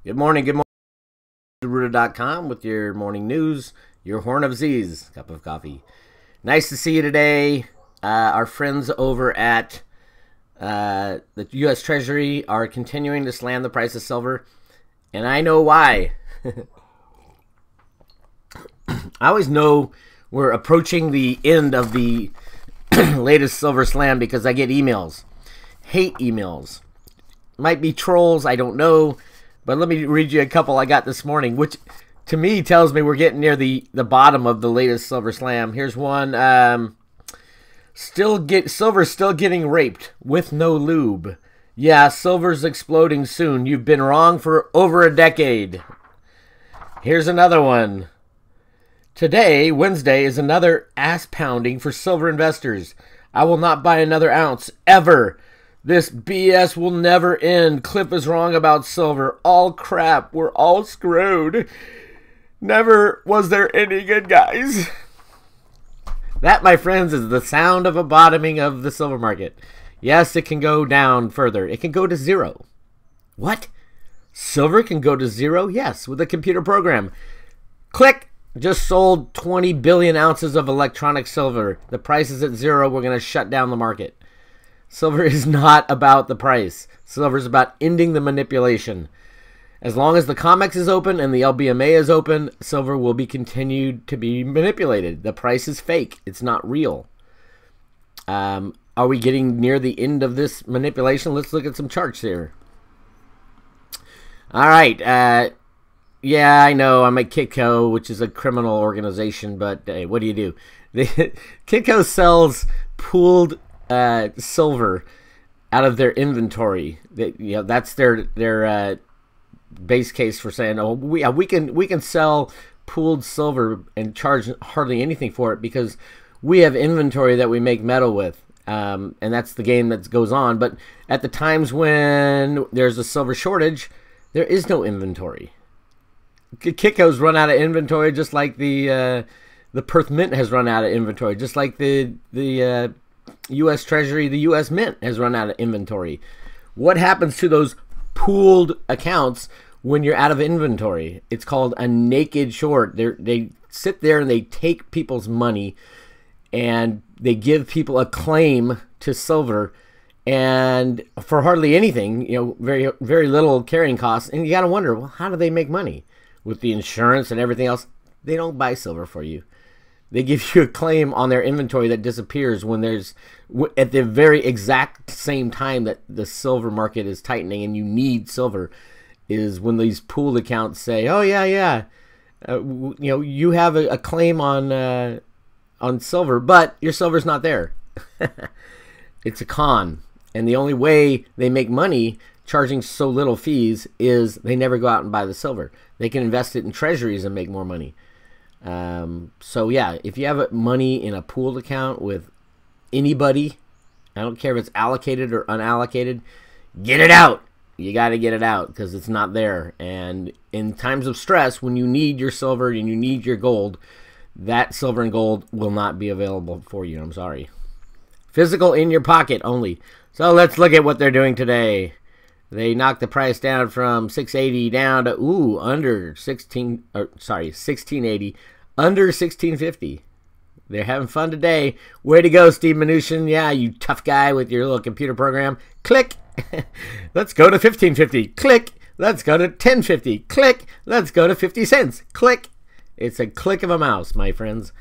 Good morning, Rooter.com with your morning news, your Horn of Z's, cup of coffee. Nice to see you today. Our friends over at the U.S. Treasury are continuing to slam the price of silver, and I know why. I always know we're approaching the end of the latest silver slam because I get emails. Hate emails. Might be trolls, I don't know. But let me read you a couple I got this morning, which to me tells me we're getting near the bottom of the latest silver slam. Here's one. Silver's still getting raped with no lube. Yeah, silver's exploding soon. You've been wrong for over a decade. Here's another one. Today, Wednesday, is another ass pounding for silver investors. I will not buy another ounce, ever. This BS will never end. Cliff is wrong about silver. All crap. We're all screwed. Never was there any good guys. That, my friends, is the sound of a bottoming of the silver market. Yes, it can go down further. It can go to zero. What? Silver can go to zero? Yes, with a computer program. Click. Just sold 20 billion ounces of electronic silver. The price is at zero. We're going to shut down the market. Silver is not about the price. Silver is about ending the manipulation. As long as the COMEX is open and the LBMA is open, silver will be continued to be manipulated. The price is fake. It's not real. Are we getting near the end of this manipulation? Let's look at some charts here. All right. Yeah, I know. I'm at Kitco, which is a criminal organization, but hey, what do you do? Kitco sells pooled silver out of their inventory. That's their base case for saying, oh, we can sell pooled silver and charge hardly anything for it because we have inventory that we make metal with, and that's the game that goes on. But at the times when there's a silver shortage, there is no inventory. Kitco's run out of inventory, just like the Perth Mint has run out of inventory, just like the U.S. Treasury, the U.S. Mint has run out of inventory. What happens to those pooled accounts when you're out of inventory? It's called a naked short. They sit there and they take people's money and they give people a claim to silver, and for hardly anything, very very little carrying costs. And you got to wonder, well, how do they make money with the insurance and everything else? They don't buy silver for you. They give you a claim on their inventory that disappears when there's, at the very exact same time that the silver market is tightening and you need silver, is when these pooled accounts say, oh yeah, you have a claim on silver, but your silver's not there. It's a con, and the only way they make money charging so little fees is they never go out and buy the silver. They can invest it in treasuries and make more money. So yeah, if you have money in a pooled account with anybody, I don't care if it's allocated or unallocated, get it out. You got to get it out because it's not there. And in times of stress, when you need your silver and you need your gold, that silver and gold will not be available for you. I'm sorry. Physical in your pocket only. So let's look at what they're doing today. They knocked the price down from 680 down to under 1680, under 1650. They're having fun today. Way to go, Steve Mnuchin. Yeah, you tough guy with your little computer program. Click. Let's go to 1550. Click. Let's go to 1050. Click. Let's go to 50 cents. Click. It's a click of a mouse, my friends.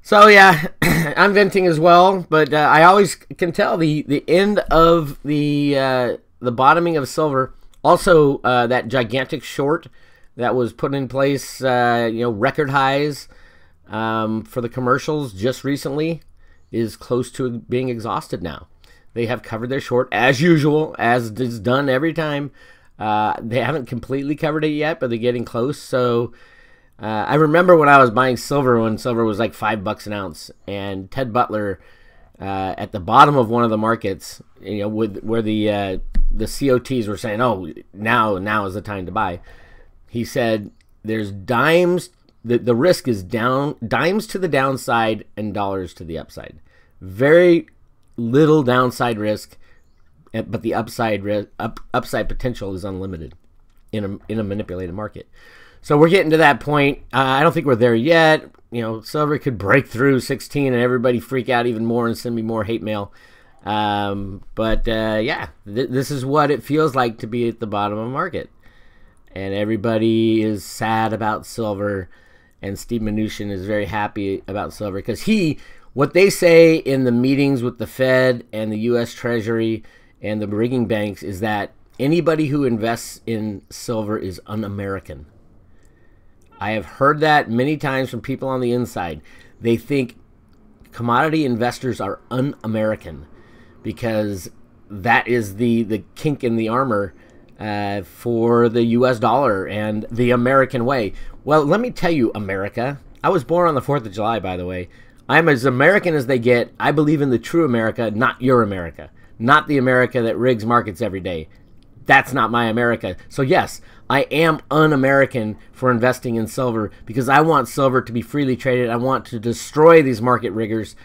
So yeah, I'm venting as well, but I always can tell the end of the bottoming of silver. Also, that gigantic short that was put in place, record highs for the commercials just recently, is close to being exhausted now. They have covered their short as usual, as is done every time. They haven't completely covered it yet, but they're getting close. So I remember when I was buying silver, when silver was like $5 an ounce, and Ted Butler at the bottom of one of the markets, where the COTs were saying, "Oh, now is the time to buy." He said, "There's dimes. The risk is dimes to the downside and dollars to the upside. Very little downside risk, but the upside potential is unlimited." in a manipulated market. So we're getting to that point. I don't think we're there yet. Silver could break through 16 and everybody freak out even more and send me more hate mail. This is what it feels like to be at the bottom of the market. And everybody is sad about silver. And Steve Mnuchin is very happy about silver because what they say in the meetings with the Fed and the U.S. Treasury and the rigging banks is that anybody who invests in silver is un-American. I have heard that many times from people on the inside. They think commodity investors are un-American because that is the kink in the armor for the U.S. dollar and the American way. Well, let me tell you, America. I was born on the 4th of July, by the way. I'm as American as they get. I believe in the true America, not your America. Not the America that rigs markets every day. That's not my America. So yes, I am un-American for investing in silver because I want silver to be freely traded. I want to destroy these market riggers.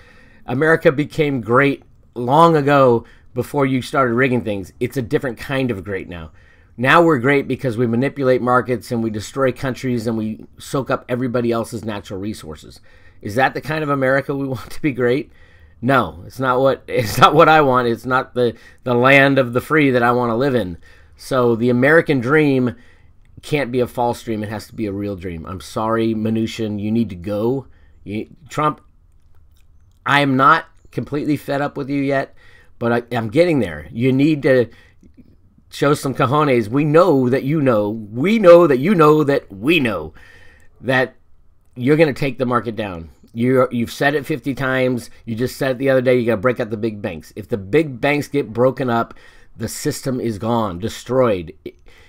America became great long ago before you started rigging things. It's a different kind of great now. Now we're great because we manipulate markets and we destroy countries and we soak up everybody else's natural resources. Is that the kind of America we want to be great? No, it's not what I want. It's not the land of the free that I want to live in. So the American dream can't be a false dream. It has to be a real dream. I'm sorry, Mnuchin, you need to go. Trump, I am not completely fed up with you yet, but I'm getting there. You need to show some cojones. We know that you know. We know that you know that we know that you're going to take the market down. You've said it 50 times. You just said it the other day. You got to break up the big banks. If the big banks get broken up, the system is gone, destroyed.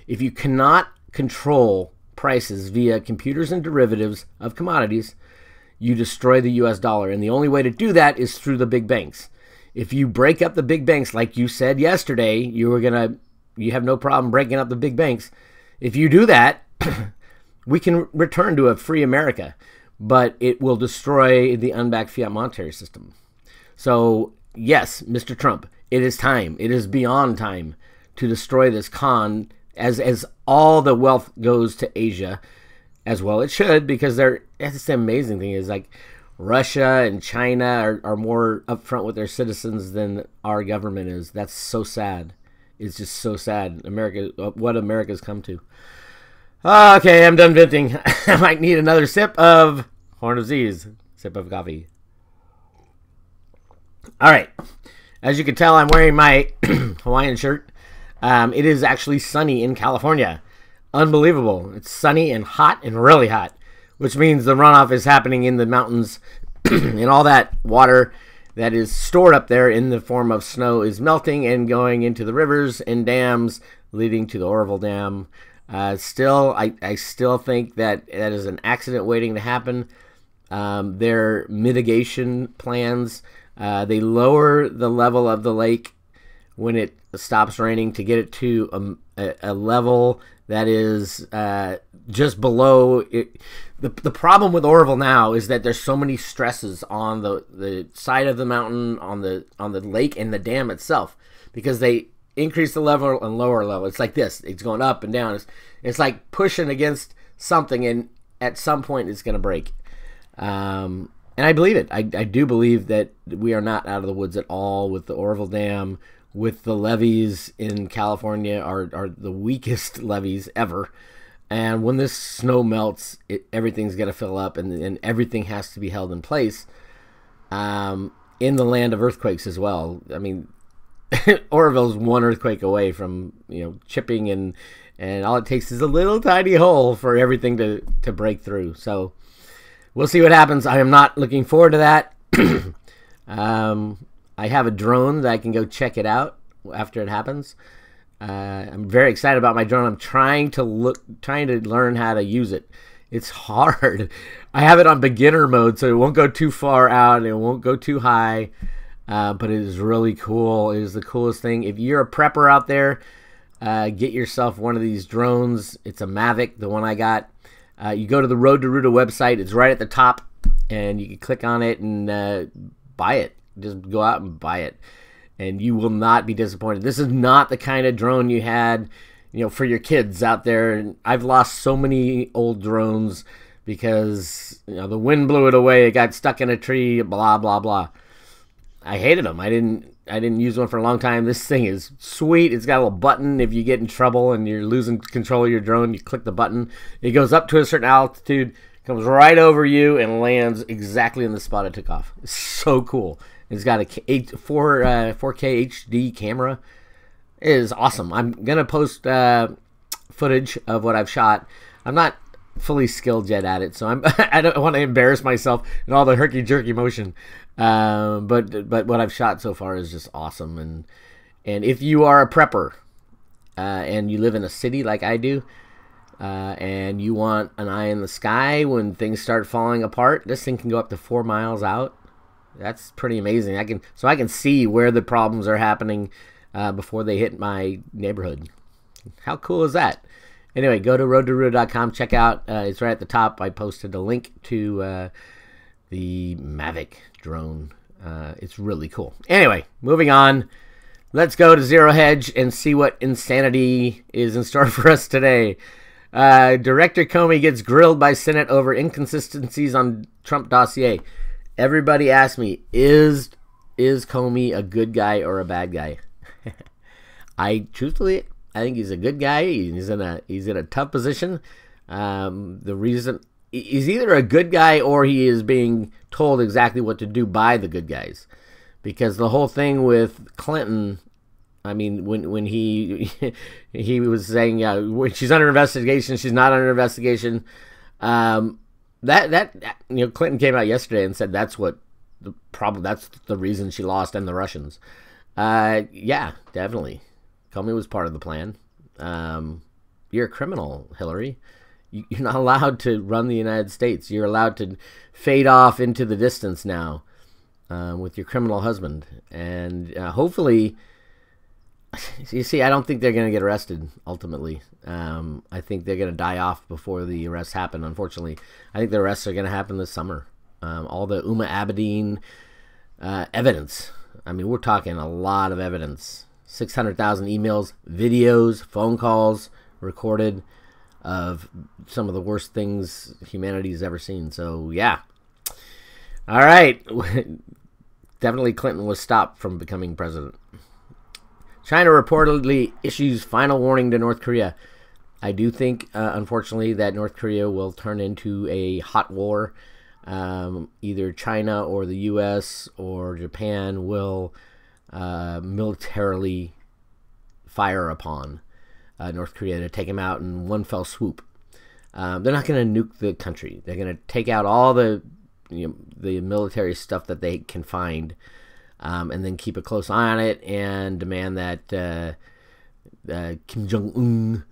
If you cannot control prices via computers and derivatives of commodities, you destroy the U.S. dollar. And the only way to do that is through the big banks. If you break up the big banks, like you said yesterday, you have no problem breaking up the big banks. If you do that, we can return to a free America. But it will destroy the unbacked fiat monetary system. So, yes, Mr. Trump, it is time. It is beyond time to destroy this con as all the wealth goes to Asia, as well it should, because that's the amazing thing is like Russia and China are more upfront with their citizens than our government is. That's so sad. It's just so sad. What America's come to. Okay, I'm done venting. I might need another sip of Horn of Z's. Sip of coffee. All right. As you can tell, I'm wearing my Hawaiian shirt. It is actually sunny in California. Unbelievable. It's sunny and hot and really hot, which means the runoff is happening in the mountains and all that water that is stored up there in the form of snow is melting and going into the rivers and dams leading to the Oroville Dam. I still think that is an accident waiting to happen. Their mitigation plans, they lower the level of the lake when it stops raining to get it to a level that is just below it. The problem with Oroville now is that there's so many stresses on the side of the mountain, on the lake and the dam itself, because they increase the level and lower level. It's like this. It's going up and down. It's like pushing against something, and at some point it's going to break. And I believe it. I do believe that we are not out of the woods at all with the Oroville Dam, with the levees in California are the weakest levees ever. And when this snow melts, everything's going to fill up, and everything has to be held in place in the land of earthquakes as well. I mean, Oroville's one earthquake away from chipping, and all it takes is a little tiny hole for everything to break through. So we'll see what happens. I am not looking forward to that. I have a drone that I can go check it out after it happens. I'm very excited about my drone. I'm trying to learn how to use it. It's hard. I have it on beginner mode, so it won't go too far out and it won't go too high. But it is really cool. It is the coolest thing. If you're a prepper out there, get yourself one of these drones. It's a Mavic, the one I got. You go to the Road to Ruta website. It's right at the top, and you can click on it and buy it. Just go out and buy it, and you will not be disappointed. This is not the kind of drone you had, for your kids out there. And I've lost so many old drones because the wind blew it away. It got stuck in a tree. Blah blah blah. I hated them. I didn't use one for a long time. This thing is sweet. It's got a little button. If you get in trouble and you're losing control of your drone, you click the button. It goes up to a certain altitude, comes right over you, and lands exactly in the spot it took off. It's so cool. It's got a 4K HD camera. It is awesome. I'm going to post footage of what I've shot. I'm not fully skilled yet at it, so I don't want to embarrass myself in all the herky-jerky motion. But what I've shot so far is just awesome. And if you are a prepper and you live in a city like I do, and you want an eye in the sky when things start falling apart, this thing can go up to 4 miles out. That's pretty amazing. I can see where the problems are happening before they hit my neighborhood. How cool is that? Anyway, go to roadtoruda.com. Check out. It's right at the top. I posted a link to the Mavic drone. It's really cool. Anyway, moving on. Let's go to Zero Hedge and see what insanity is in store for us today. Director Comey gets grilled by Senate over inconsistencies on Trump dossier. Everybody asked me, is Comey a good guy or a bad guy? Truthfully, I think he's a good guy. He's in a tough position. The reason he's either a good guy or he is being told exactly what to do by the good guys, because the whole thing with Clinton, I mean, when he was saying, yeah, she's under investigation, she's not under investigation. Clinton came out yesterday and said that's what the problem. That's the reason she lost, and the Russians. Yeah, definitely. Comey was part of the plan. You're a criminal, Hillary. You're not allowed to run the United States. You're allowed to fade off into the distance now with your criminal husband. And hopefully, you see, I don't think they're going to get arrested, ultimately. I think they're going to die off before the arrests happen, unfortunately. I think the arrests are going to happen this summer. All the Uma Abedin evidence. I mean, we're talking a lot of evidence. 600,000 emails, videos, phone calls recorded of some of the worst things humanity's ever seen. So, yeah. All right. Definitely Clinton was stopped from becoming president. China reportedly issues final warning to North Korea. I do think, unfortunately, that North Korea will turn into a hot war. Either China or the U.S. or Japan will militarily fire upon North Korea to take him out in one fell swoop. They're not going to nuke the country. They're going to take out all the military stuff that they can find, and then keep a close eye on it and demand that Kim Jong-un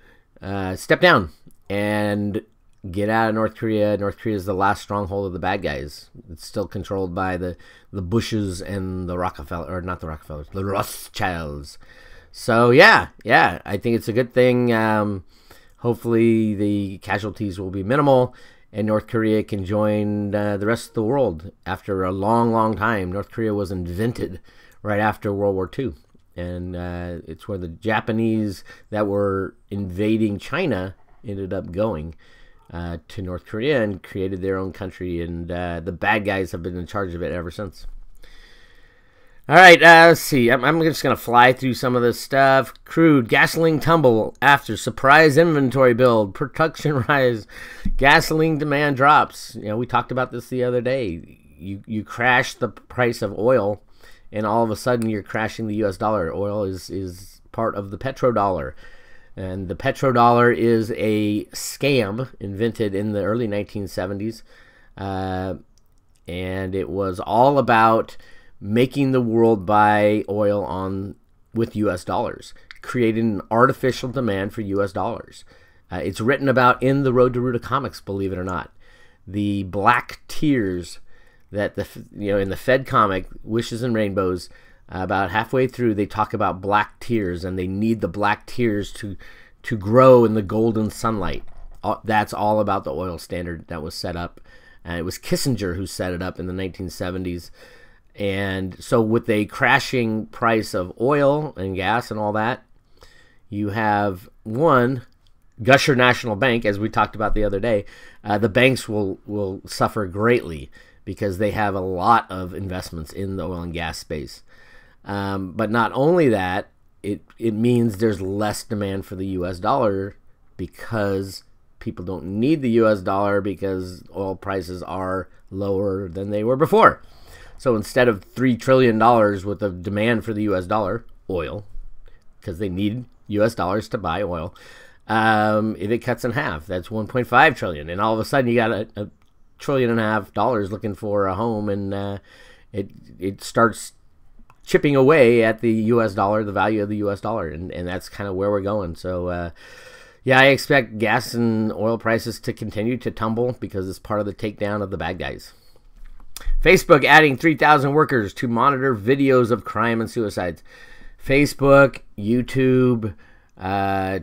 step down and get out of North Korea. North Korea is the last stronghold of the bad guys. It's still controlled by the Bushes and the the Rothschilds. So yeah, I think it's a good thing. Hopefully the casualties will be minimal, and North Korea can join the rest of the world after a long, long time. North Korea was invented right after World War II, and it's where the Japanese that were invading China ended up going to North Korea and created their own country, and the bad guys have been in charge of it ever since. All right, let's see. I'm just going to fly through some of this stuff. Crude, gasoline tumble after surprise inventory build. Production rise. Gasoline demand drops. We talked about this the other day. You crash the price of oil, and all of a sudden you're crashing the U.S. dollar. Oil is part of the petrodollar. And the petrodollar is a scam invented in the early 1970s. And it was all about making the world buy oil with U.S. dollars, creating an artificial demand for U.S. dollars. It's written about in the Road to Ruta comics, believe it or not. The black tears that in the Fed comic, Wishes and Rainbows, about halfway through, they talk about black tears, and they need the black tears to grow in the golden sunlight. That's all about the oil standard that was set up. It was Kissinger who set it up in the 1970s. And so with a crashing price of oil and gas and all that, You have one, Gusher National Bank, as we talked about the other day. The banks will suffer greatly because they have a lot of investments in the oil and gas space. But not only that, it means there's less demand for the U.S. dollar because people don't need the U.S. dollar because oil prices are lower than they were before. So instead of $3 trillion worth of demand for the U.S. dollar, oil, because they need U.S. dollars to buy oil, if it cuts in half, that's $1.5 trillion. And all of a sudden you got a $1.5 trillion looking for a home, and it starts chipping away at the U.S. dollar, the value of the U.S. dollar, and that's kind of where we're going. So, yeah, I expect gas and oil prices to continue to tumble because it's part of the takedown of the bad guys. Facebook adding 3,000 workers to monitor videos of crime and suicides. Facebook, YouTube,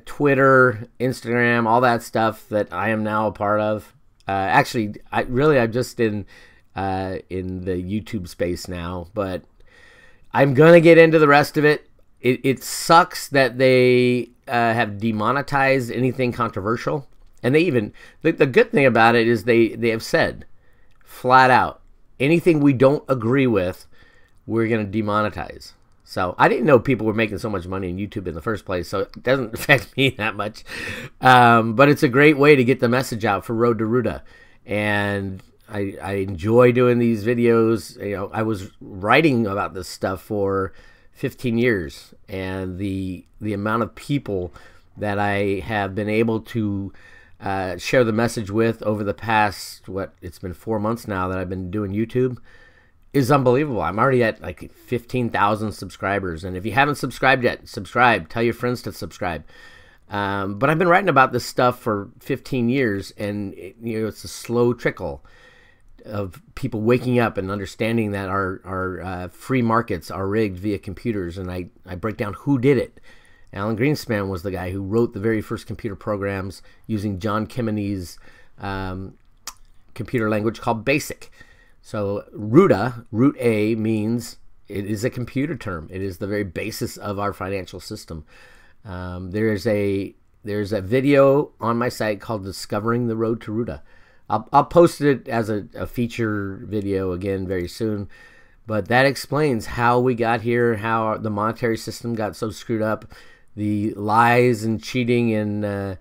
Twitter, Instagram, all that stuff that I am now a part of. Actually, I'm just in the YouTube space now, but I'm gonna get into the rest of it. It sucks that they have demonetized anything controversial, and they even the good thing about it is they have said flat out anything we don't agree with, we're gonna demonetize. So I didn't know people were making so much money on YouTube in the first place, so it doesn't affect me that much. But it's a great way to get the message out for Road to Ruta, and I enjoy doing these videos. You know, I was writing about this stuff for 15 years, and the amount of people that I have been able to share the message with over the past, it's been 4 months now that I've been doing YouTube, is unbelievable. I'm already at like 15,000 subscribers, and if you haven't subscribed yet, subscribe. Tell your friends to subscribe. But I've been writing about this stuff for 15 years, and it's a slow trickle of people waking up and understanding that our free markets are rigged via computers, and I break down who did it. Alan Greenspan was the guy who wrote the very first computer programs using John Kemeny's computer language called BASIC. So root A means it is a computer term. It is the very basis of our financial system. There's a video on my site called Discovering the Road to Ruta. I'll post it as a feature video again very soon, but that explains how we got here, how the monetary system got so screwed up, the lies and cheating and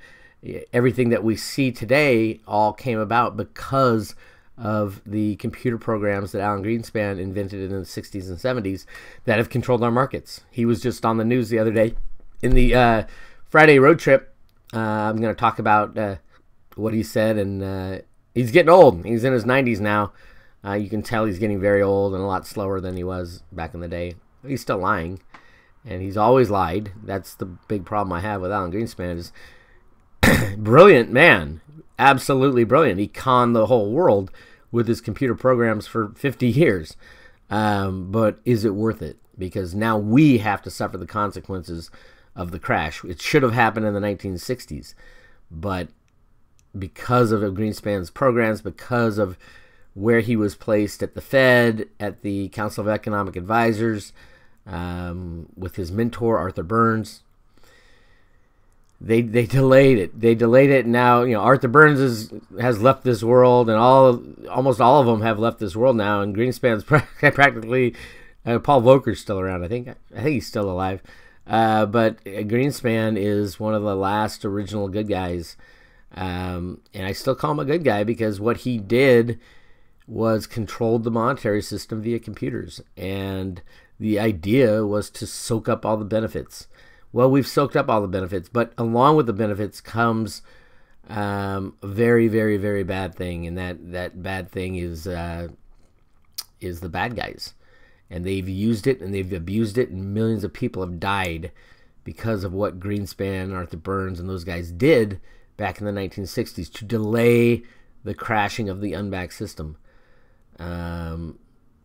everything that we see today all came about because of the computer programs that Alan Greenspan invented in the 60s and 70s that have controlled our markets. He was just on the news the other day in the Friday road trip. I'm going to talk about what he said, and he's getting old. He's in his 90s now. You can tell he's getting very old and a lot slower than he was back in the day. He's still lying, and he's always lied. That's the big problem I have with Alan Greenspan is brilliant man, absolutely brilliant. He conned the whole world with his computer programs for 50 years. But is it worth it? Because now we have to suffer the consequences of the crash. It should have happened in the 1960s, but because of Greenspan's programs, because of where he was placed at the Fed, at the Council of Economic Advisors, with his mentor Arthur Burns, they delayed it. They delayed it. And now Arthur Burns has left this world, and almost all of them have left this world now. And Greenspan's practically Paul Volcker's still around. I think he's still alive. But Greenspan is one of the last original good guys. And I still call him a good guy because what he did was controlled the monetary system via computers. And the idea was to soak up all the benefits. Well, we've soaked up all the benefits, but along with the benefits comes a very, very, very bad thing. And that bad thing is the bad guys. And they've used it and they've abused it, and millions of people have died because of what Greenspan, Arthur Burns, and those guys did back in the 1960s to delay the crashing of the unbacked system.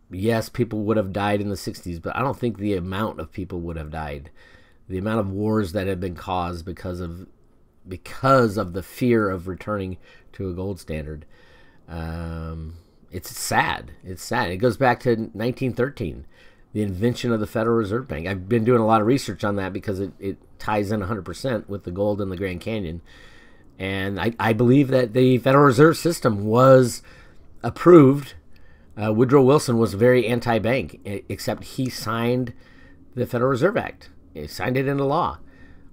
Yes, people would have died in the 60s, but I don't think the amount of people would have died. The amount of wars that have been caused because of the fear of returning to a gold standard. It's sad. It's sad. It goes back to 1913. the invention of the Federal Reserve Bank. I've been doing a lot of research on that because it ties in 100% with the gold in the Grand Canyon. And I believe that the Federal Reserve System was approved. Woodrow Wilson was very anti-bank, except he signed the Federal Reserve Act. He signed it into law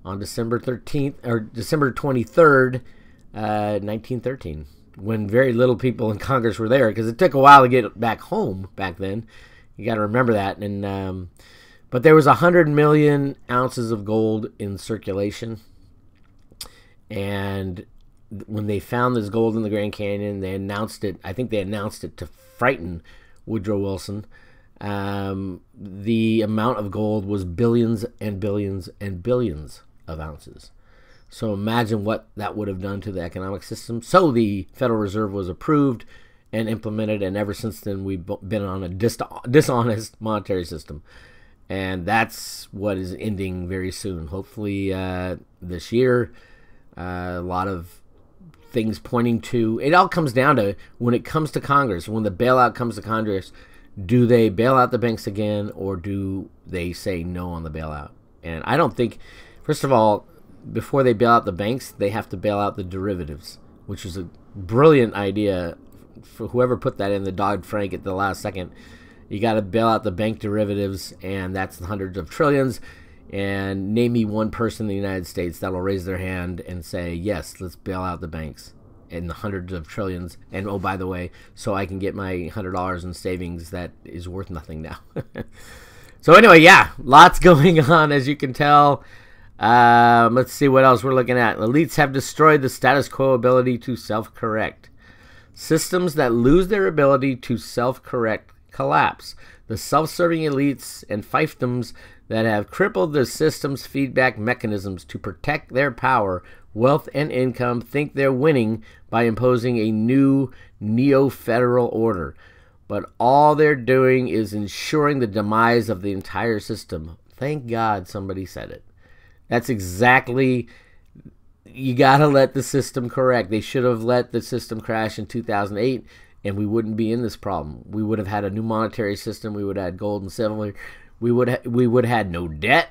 on December 13th or December 23rd, 1913, when very little people in Congress were there, because it took a while to get back home back then. You got to remember that. And but there was 100 million ounces of gold in circulation. And when they found this gold in the Grand Canyon, they announced it. I think they announced it to frighten Woodrow Wilson. The amount of gold was billions and billions and billions of ounces. So imagine what that would have done to the economic system. So the Federal Reserve was approved and implemented, and ever since then we've been on a dishonest monetary system. And that's what is ending very soon. Hopefully this year. A lot of things pointing to, it all comes down to, when it comes to Congress, when the bailout comes to Congress, do they bail out the banks again, or do they say no on the bailout? And I don't think, first of all, before they bail out the banks, they have to bail out the derivatives, which is a brilliant idea for whoever put that in the Dodd-Frank at the last second. You got to bail out the bank derivatives, and that's hundreds of trillions. And name me one person in the United States that will raise their hand and say, yes, let's bail out the banks in the hundreds of trillions. And oh, by the way, so I can get my $100 in savings that is worth nothing now. So anyway, yeah, lots going on, as you can tell. Let's see what else we're looking at. Elites have destroyed the status quo ability to self-correct. Systems that lose their ability to self-correct collapse. The self-serving elites and fiefdoms that have crippled the system's feedback mechanisms to protect their power, wealth, and income think they're winning by imposing a new neo-federal order. But all they're doing is ensuring the demise of the entire system. Thank God somebody said it. That's exactly, you got to let the system correct. They should have let the system crash in 2008, and we wouldn't be in this problem. We would have had a new monetary system. We would have had gold and silver. We would have had no debt.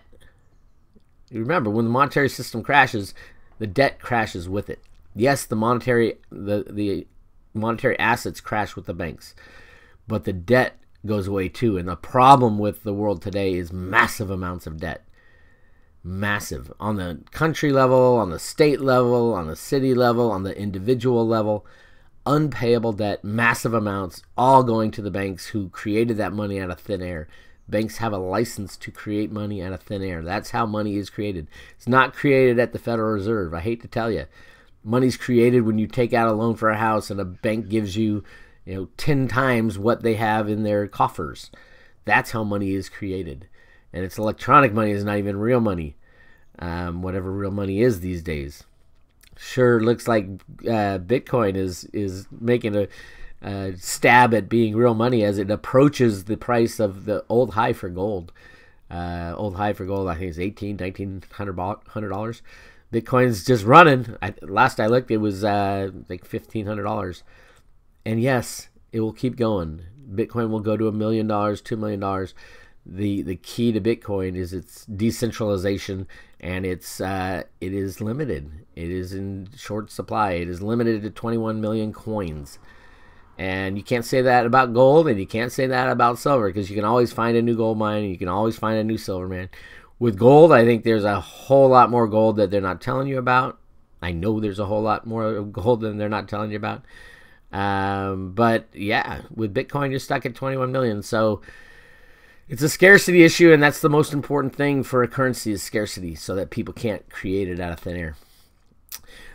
Remember, when the monetary system crashes, the debt crashes with it. Yes, the monetary assets crash with the banks, but the debt goes away too. And the problem with the world today is massive amounts of debt. Massive. On the country level, on the state level, on the city level, on the individual level. Unpayable debt, massive amounts, all going to the banks who created that money out of thin air. Banks have a license to create money out of thin air. That's how money is created. It's not created at the Federal Reserve. I hate to tell you. Money's created when you take out a loan for a house and a bank gives you, 10 times what they have in their coffers. That's how money is created. And it's electronic money. It's not even real money. Whatever real money is these days. Sure looks like Bitcoin is making a stab at being real money as it approaches the price of the old high for gold. Old high for gold, I think, is $1,900. Bitcoin's just running. Last I looked, it was like $1,500. And yes, it will keep going. Bitcoin will go to $1 million, $2 million. The key to Bitcoin is its decentralization, and it is limited. It is in short supply. It is limited to 21 million coins. And you can't say that about gold, and you can't say that about silver, because you can always find a new gold mine, and you can always find a new silver mine. With gold, I think there's a whole lot more gold that they're not telling you about. I know there's a whole lot more gold than they're not telling you about. But yeah, with Bitcoin, you're stuck at 21 million. So it's a scarcity issue, and that's the most important thing for a currency is scarcity, so that people can't create it out of thin air.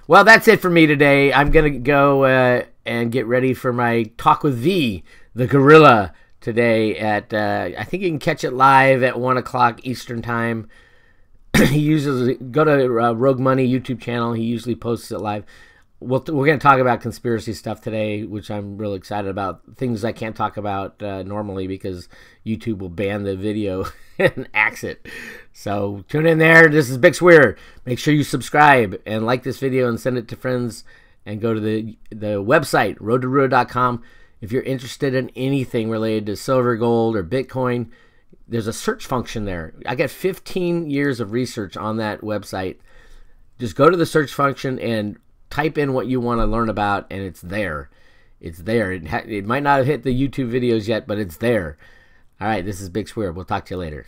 Well, that's it for me today. I'm going to go and get ready for my Talk with V, the gorilla, today at, I think you can catch it live at 1 o'clock Eastern Time. He usually, go to Rogue Money YouTube channel. He usually posts it live. We're going to talk about conspiracy stuff today, which I'm really excited about. Things I can't talk about normally because YouTube will ban the video and axe it. So tune in there. This is Bix Weir. Make sure you subscribe and like this video and send it to friends. And go to the website, roadtoroota.com. If you're interested in anything related to silver, gold, or Bitcoin, There's a search function there. I got 15 years of research on that website. Just go to the search function and type in what you want to learn about, and it's there. It's there. It might not have hit the YouTube videos yet, but it's there. All right, this is Big Weir. We'll talk to you later.